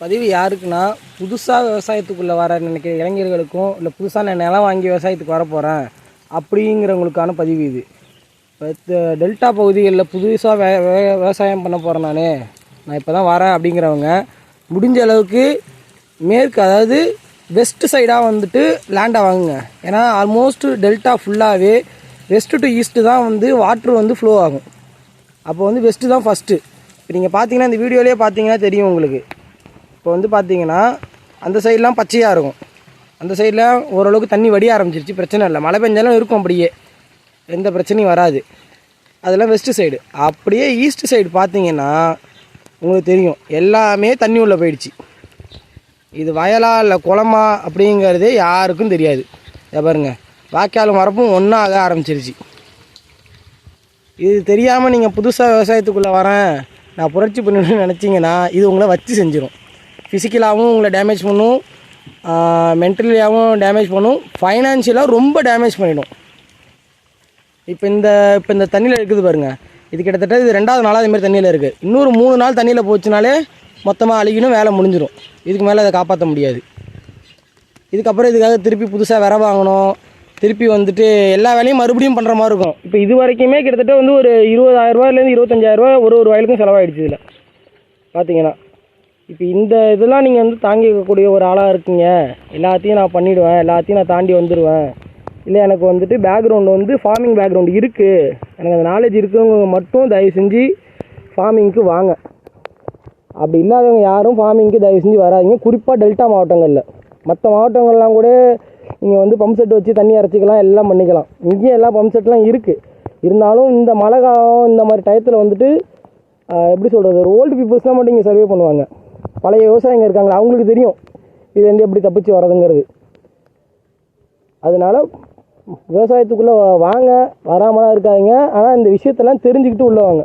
பதிவு யாருக்குன்னா, புதுசாக விவசாயத்துக்குள்ளே வர நினைக்கிற இளைஞர்களுக்கும், இல்லை புதுசாக நான் நிலம் வாங்கி விவசாயத்துக்கு வரப்போகிறேன் அப்படிங்கிறவங்களுக்கான பதிவு இது. இப்போ டெல்டா பகுதிகளில் புதுசாக விவசாயம் பண்ண போகிறேன் நான் இப்போ தான் வரேன் அப்படிங்கிறவங்க முடிஞ்ச அளவுக்கு மேற்கு, அதாவது வெஸ்ட் சைடாக வந்துட்டு லேண்டை வாங்குங்க. ஏன்னா ஆல்மோஸ்ட் டெல்டா ஃபுல்லாகவே வெஸ்ட்டு டு ஈஸ்ட்டு தான் வந்து வாட்ரு வந்து ஃப்ளோ ஆகும். அப்போ வந்து வெஸ்ட்டு தான் ஃபஸ்ட்டு. இப்போ நீங்கள் பார்த்தீங்கன்னா இந்த வீடியோலேயே பார்த்தீங்கன்னா தெரியும் உங்களுக்கு. இப்போ வந்து பார்த்தீங்கன்னா அந்த சைடெலாம் பச்சையாக இருக்கும், அந்த சைடில் ஓரளவுக்கு தண்ணி வடிய ஆரம்பிச்சிருச்சு, பிரச்சனை இல்லை. மழை பெஞ்சாலும் இருக்கும், அப்படியே எந்த பிரச்சனையும் வராது. அதெல்லாம் வெஸ்ட்டு சைடு. அப்படியே ஈஸ்ட் சைடு பார்த்தீங்கன்னா உங்களுக்கு தெரியும் எல்லாமே தண்ணி உள்ளே போயிடுச்சு. இது வயலா இல்லை குளமா அப்படிங்கிறதே யாருக்கும் தெரியாது. இதை பாருங்கள், வாய்க்காலும் வரப்பும் ஒன்றாக ஆரம்பிச்சிருச்சு. இது தெரியாமல் நீங்கள் புதுசாக விவசாயத்துக்குள்ளே வரேன் நான் புரட்சி பண்ணணும்னு நினச்சிங்கன்னா இது உங்களை வச்சு செஞ்சிடும். ஃபிசிக்கலாகவும் உங்களை டேமேஜ் பண்ணும், மென்டலியாகவும் டேமேஜ் பண்ணும், ஃபைனான்ஷியலாக ரொம்ப டேமேஜ் பண்ணிடும். இப்போ இந்த தண்ணியில் இருக்குது பாருங்கள், இது கிட்டத்தட்ட இது 2வது நாளாக இதுமாதிரி தண்ணியில் இருக்குது. இன்னொரு 3 நாள் தண்ணியில் போச்சுனாலே மொத்தமாக அழுகினும், வேலை முடிஞ்சிடும். இதுக்கு மேலே அதை காப்பாற்ற முடியாது. இதுக்கப்புறம் இதுக்காக திருப்பி புதுசாக விரை வாங்கணும், திருப்பி வந்துட்டு எல்லா வேலையும் மறுபடியும் பண்ணுற மாதிரி இருக்கும். இப்போ இது வரைக்குமே கிட்டத்தட்ட வந்து ஒரு 20,000 25,000 ஒரு வயலுக்கும் செலவாகிடுச்சு. இதில் பார்த்தீங்கன்னா இப்போ இந்த இதெல்லாம் நீங்கள் வந்து தாங்கிக்கக்கூடிய ஒரு ஆளாக இருக்கீங்க, எல்லாத்தையும் நான் பண்ணிவிடுவேன், எல்லாத்தையும் நான் தாண்டி வந்துடுவேன், இல்லை எனக்கு வந்துட்டு பேக்ரவுண்டு வந்து ஃபார்மிங் பேக்ரவுண்டு இருக்குது, எனக்கு அந்த நாலேஜ் இருக்குங்க மட்டும் தயவு செஞ்சு ஃபார்மிங்க்கு வாங்க. அப்படி இல்லாதவங்க யாரும் ஃபார்மிங்க்கு தயவு செஞ்சு வராதிங்க. குறிப்பாக டெல்டா மாவட்டங்களில். மற்ற மாவட்டங்கள்லாம் கூட நீங்கள் வந்து பம்ப் செட் வச்சு தண்ணி அரைச்சிக்கலாம், எல்லாம் பண்ணிக்கலாம். இங்கேயும் எல்லாம் பம்ப் செட்லாம் இருக்குது. இருந்தாலும் இந்த மழை காலம் இந்த மாதிரி டயத்தில் வந்துட்டு எப்படி சொல்கிறது, ஒரு ஓல்டு பீப்புள்ஸ் தான் மட்டும் இங்கே சர்வே பண்ணுவாங்க. பழைய விவசாயிங்க இருக்காங்களா, அவங்களுக்கு தெரியும் இது வந்து எப்படி தப்பிச்சு வரதுங்கிறது. அதனால் விவசாயத்துக்குள்ளே வாங்க, வராமலாம் இருக்காதிங்க. ஆனால் இந்த விஷயத்தெல்லாம் தெரிஞ்சுக்கிட்டு உள்ளே வாங்க.